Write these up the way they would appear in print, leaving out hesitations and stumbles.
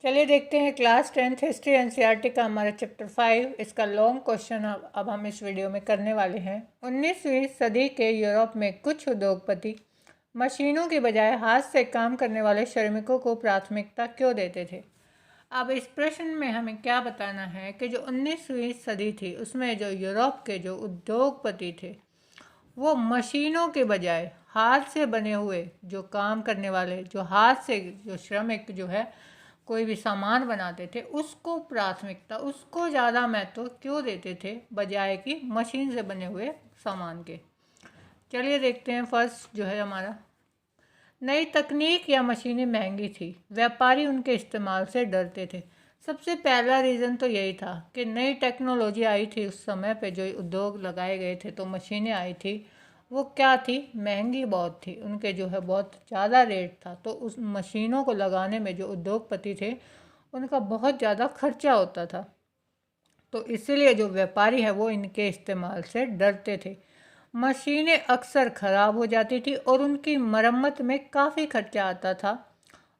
चलिए देखते हैं क्लास 10th हिस्ट्री एनसीईआरटी का हमारा चैप्टर 5। इसका लॉन्ग क्वेश्चन अब हम इस वीडियो में करने वाले हैं। 19वीं सदी के यूरोप में कुछ उद्योगपति मशीनों की बजाय हाथ से काम करने वाले श्रमिकों को प्राथमिकता क्यों देते थे। अब इस प्रश्न में हमें क्या बताना है कि जो 19वीं सदी थी उसमें जो यूरोप के जो उद्योगपति थे वो मशीनों के बजाय हाथ से बने हुए जो काम करने वाले, जो हाथ से जो श्रमिक जो है कोई भी सामान बनाते थे उसको प्राथमिकता, उसको ज़्यादा महत्व क्यों देते थे बजाय कि मशीन से बने हुए सामान के। चलिए देखते हैं। फर्स्ट जो है हमारा, नई तकनीक या मशीनें महंगी थी, व्यापारी उनके इस्तेमाल से डरते थे। सबसे पहला रीज़न तो यही था कि नई टेक्नोलॉजी आई थी उस समय पे, जो उद्योग लगाए गए थे, तो मशीनें आई थी, वो क्या थी, महंगी बहुत थी, उनके जो है बहुत ज़्यादा रेट था। तो उस मशीनों को लगाने में जो उद्योगपति थे उनका बहुत ज़्यादा खर्चा होता था, तो इसीलिए जो व्यापारी है वो इनके इस्तेमाल से डरते थे। मशीनें अक्सर ख़राब हो जाती थी और उनकी मरम्मत में काफ़ी खर्चा आता था,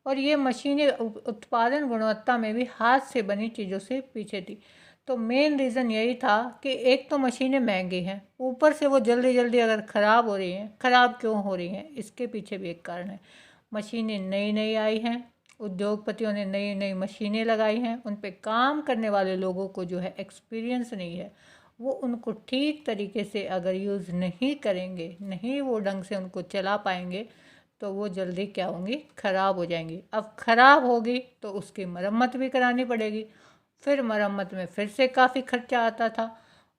और ये मशीनें उत्पादन गुणवत्ता में भी हाथ से बनी चीज़ों से पीछे थी। तो मेन रीज़न यही था कि एक तो मशीनें महंगी हैं, ऊपर से वो जल्दी जल्दी अगर ख़राब हो रही हैं। ख़राब क्यों हो रही हैं, इसके पीछे भी एक कारण है। मशीनें नई नई आई हैं, उद्योगपतियों ने नई नई मशीनें लगाई हैं, उन पे काम करने वाले लोगों को जो है एक्सपीरियंस नहीं है, वो उनको ठीक तरीके से अगर यूज़ नहीं करेंगे, नहीं वो ढंग से उनको चला पाएंगे, तो वो जल्दी क्या होंगी, ख़राब हो जाएंगी। अब ख़राब होगी तो उसकी मरम्मत भी करानी पड़ेगी, फिर मरम्मत में फिर से काफ़ी खर्चा आता था।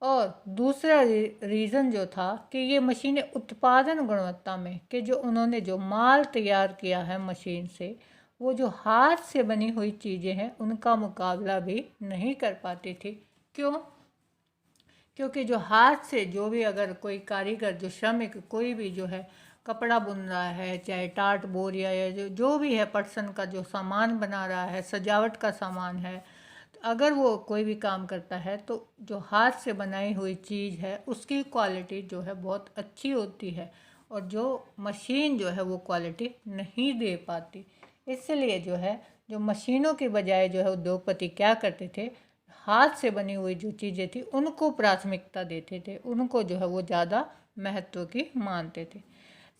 और दूसरा रीज़न जो था कि ये मशीनें उत्पादन गुणवत्ता में, कि जो उन्होंने जो माल तैयार किया है मशीन से, वो जो हाथ से बनी हुई चीज़ें हैं उनका मुकाबला भी नहीं कर पाती थी। क्यों? क्योंकि जो हाथ से जो भी, अगर कोई कारीगर, जो श्रमिक, कोई भी जो है कपड़ा बुन रहा है, चाहे टाट बोरिया या जो भी है पटसन का जो सामान बना रहा है, सजावट का सामान है, तो अगर वो कोई भी काम करता है तो जो हाथ से बनाई हुई चीज़ है उसकी क्वालिटी जो है बहुत अच्छी होती है, और जो मशीन जो है वो क्वालिटी नहीं दे पाती। इसलिए जो है, जो मशीनों के बजाय जो है उद्योगपति क्या करते थे, हाथ से बनी हुई जो चीज़ें थी उनको प्राथमिकता देते थे, उनको जो है वो ज़्यादा महत्व की मानते थे।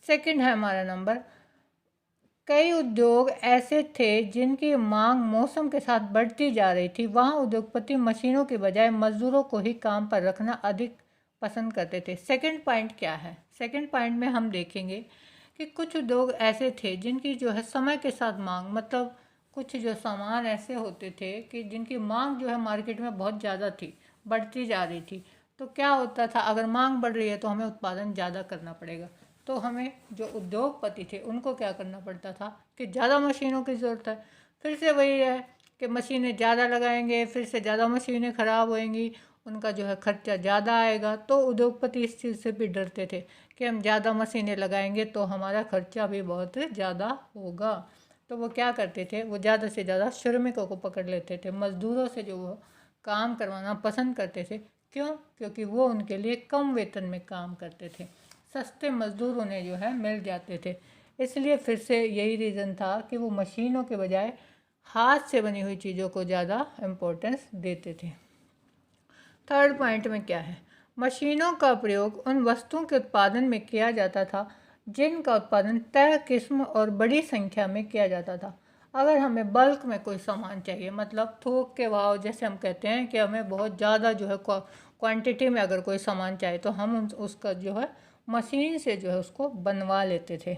सेकंड है हमारा नंबर, कई उद्योग ऐसे थे जिनकी मांग मौसम के साथ बढ़ती जा रही थी, वहाँ उद्योगपति मशीनों के बजाय मजदूरों को ही काम पर रखना अधिक पसंद करते थे। सेकंड पॉइंट क्या है, सेकंड पॉइंट में हम देखेंगे कि कुछ उद्योग ऐसे थे जिनकी जो है समय के साथ मांग, मतलब कुछ जो सामान ऐसे होते थे कि जिनकी मांग जो है मार्केट में बहुत ज़्यादा थी, बढ़ती जा रही थी। तो क्या होता था, अगर मांग बढ़ रही है तो हमें उत्पादन ज़्यादा करना पड़ेगा, तो हमें जो उद्योगपति थे उनको क्या करना पड़ता था कि ज़्यादा मशीनों की ज़रूरत है। फिर से वही है कि मशीनें ज़्यादा लगाएंगे, फिर से ज़्यादा मशीनें ख़राब होएंगी, उनका जो है खर्चा ज़्यादा आएगा। तो उद्योगपति इस चीज़ से भी डरते थे कि हम ज़्यादा मशीनें लगाएंगे तो हमारा खर्चा भी बहुत ज़्यादा होगा। तो वो क्या करते थे, वो ज़्यादा से ज़्यादा श्रमिकों को पकड़ लेते थे, मज़दूरों से जो वो काम करवाना पसंद करते थे। क्यों? क्योंकि वो उनके लिए कम वेतन में काम करते थे, सस्ते मज़दूर उन्हें जो है मिल जाते थे। इसलिए फिर से यही रीज़न था कि वो मशीनों के बजाय हाथ से बनी हुई चीज़ों को ज़्यादा इम्पोर्टेंस देते थे। थर्ड पॉइंट में क्या है, मशीनों का प्रयोग उन वस्तुओं के उत्पादन में किया जाता था जिनका उत्पादन तय किस्म और बड़ी संख्या में किया जाता था। अगर हमें बल्क में कोई सामान चाहिए, मतलब थोक के भाव, जैसे हम कहते हैं कि हमें बहुत ज़्यादा जो है क्वांटिटी में अगर कोई सामान चाहिए, तो हम उसका जो है मशीन से जो है उसको बनवा लेते थे।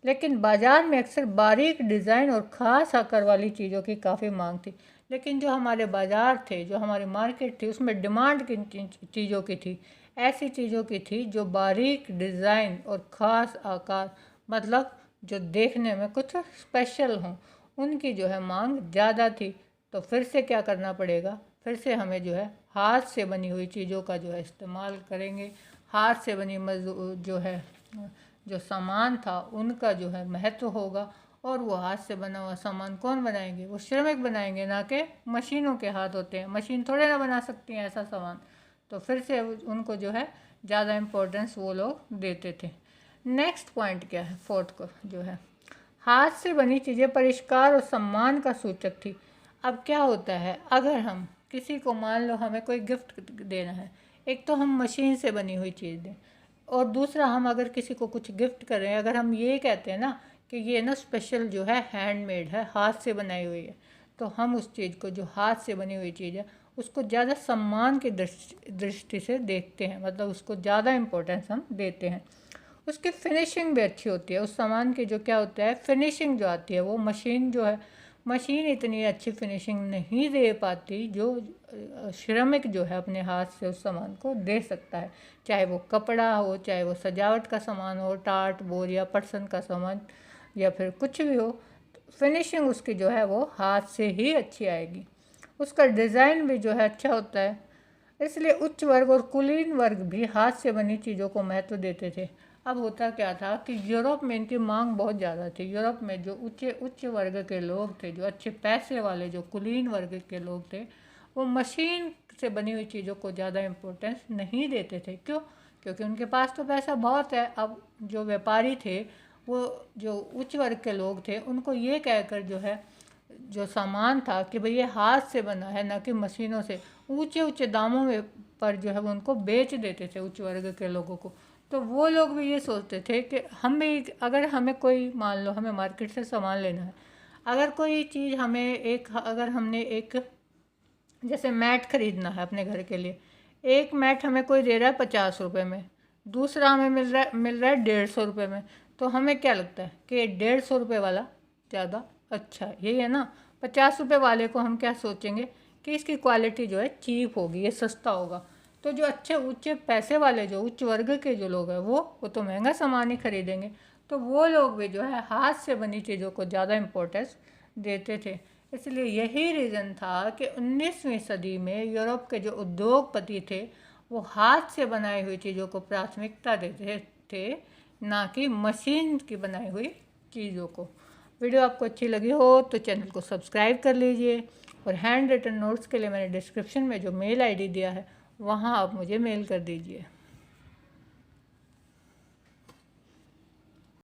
लेकिन बाज़ार में अक्सर बारीक डिज़ाइन और ख़ास आकार वाली चीज़ों की काफ़ी मांग थी। लेकिन जो हमारे बाज़ार थे, जो हमारी मार्केट थी, उसमें डिमांड किन चीज़ों की थी, ऐसी चीज़ों की थी जो बारीक डिज़ाइन और ख़ास आकार, मतलब जो देखने में कुछ स्पेशल हों, उनकी जो है मांग ज़्यादा थी। तो फिर से क्या करना पड़ेगा, फिर से हमें जो है हाथ से बनी हुई चीज़ों का जो है इस्तेमाल करेंगे। हाथ से बनी जो है जो सामान था उनका जो है महत्व होगा, और वो हाथ से बना हुआ सामान कौन बनाएंगे, वो श्रमिक बनाएंगे, ना कि मशीनों के हाथ होते हैं। मशीन थोड़े ना बना सकती हैं ऐसा सामान। तो फिर से उनको जो है ज़्यादा इम्पोर्टेंस वो लोग देते थे। नेक्स्ट पॉइंट क्या है, फोर्थ को जो है, हाथ से बनी चीज़ें परिष्कार और सम्मान का सूचक थी। अब क्या होता है, अगर हम किसी को, मान लो हमें कोई गिफ्ट देना है, एक तो हम मशीन से बनी हुई चीज़ दें, और दूसरा हम अगर किसी को कुछ गिफ्ट कर रहे हैं, अगर हम ये कहते हैं ना कि ये ना स्पेशल जो है हैंडमेड है, हाथ से बनाई हुई है, तो हम उस चीज़ को, जो हाथ से बनी हुई चीज़ है, उसको ज़्यादा सम्मान की दृष्टि से देखते हैं, मतलब उसको ज़्यादा इम्पोर्टेंस हम देते हैं। उसकी फिनिशिंग भी अच्छी होती है, उस सामान की जो क्या होता है फिनिशिंग जो आती है, वो मशीन जो है, मशीन इतनी अच्छी फिनिशिंग नहीं दे पाती जो श्रमिक जो है अपने हाथ से उस सामान को दे सकता है, चाहे वो कपड़ा हो, चाहे वो सजावट का सामान हो, टाट बोर या पटसन का सामान या फिर कुछ भी हो, फिनिशिंग उसकी जो है वो हाथ से ही अच्छी आएगी। उसका डिज़ाइन भी जो है अच्छा होता है, इसलिए उच्च वर्ग और कुलीन वर्ग भी हाथ से बनी चीज़ों को महत्व देते थे। अब होता क्या था कि यूरोप में इनकी मांग बहुत ज़्यादा थी। यूरोप में जो उच्च वर्ग के लोग थे, जो अच्छे पैसे वाले, जो कुलीन वर्ग के लोग थे, वो मशीन से बनी हुई चीज़ों को ज़्यादा इम्पोर्टेंस नहीं देते थे। क्यों? क्योंकि उनके पास तो पैसा बहुत है। अब जो व्यापारी थे, वो जो उच्च वर्ग के लोग थे, उनको ये कहकर जो है, जो सामान था कि भाई ये हाथ से बना है ना कि मशीनों से, ऊंचे ऊंचे दामों में पर जो है वो उनको बेच देते थे उच्च वर्ग के लोगों को। तो वो लोग भी ये सोचते थे कि हम भी, अगर हमें कोई, मान लो हमें मार्केट से सामान लेना है, अगर कोई चीज़ हमें अगर हमने एक, जैसे मैट ख़रीदना है अपने घर के लिए, एक मैट हमें कोई दे रहा है 50 रुपये में, दूसरा हमें मिल रहा है 150 रुपये में, तो हमें क्या लगता है कि 150 रुपये वाला ज़्यादा अच्छा है, यही है ना। 50 रुपये वाले को हम क्या सोचेंगे कि इसकी क्वालिटी जो है चीप होगी, ये सस्ता होगा। तो जो अच्छे ऊंचे पैसे वाले, जो उच्च वर्ग के जो लोग हैं, वो तो महंगा सामान ही खरीदेंगे। तो वो लोग भी जो है हाथ से बनी चीज़ों को ज़्यादा इम्पोर्टेंस देते थे। इसलिए यही रीज़न था कि 19वीं सदी में यूरोप के जो उद्योगपति थे, वो हाथ से बनाई हुई चीज़ों को प्राथमिकता देते थे, ना कि मशीन की बनाई हुई चीज़ों को। वीडियो आपको अच्छी लगी हो तो चैनल को सब्सक्राइब कर लीजिए, और हैंड रिटन नोट्स के लिए मैंने डिस्क्रिप्शन में जो मेल आईडी दिया है, वहाँ आप मुझे मेल कर दीजिए।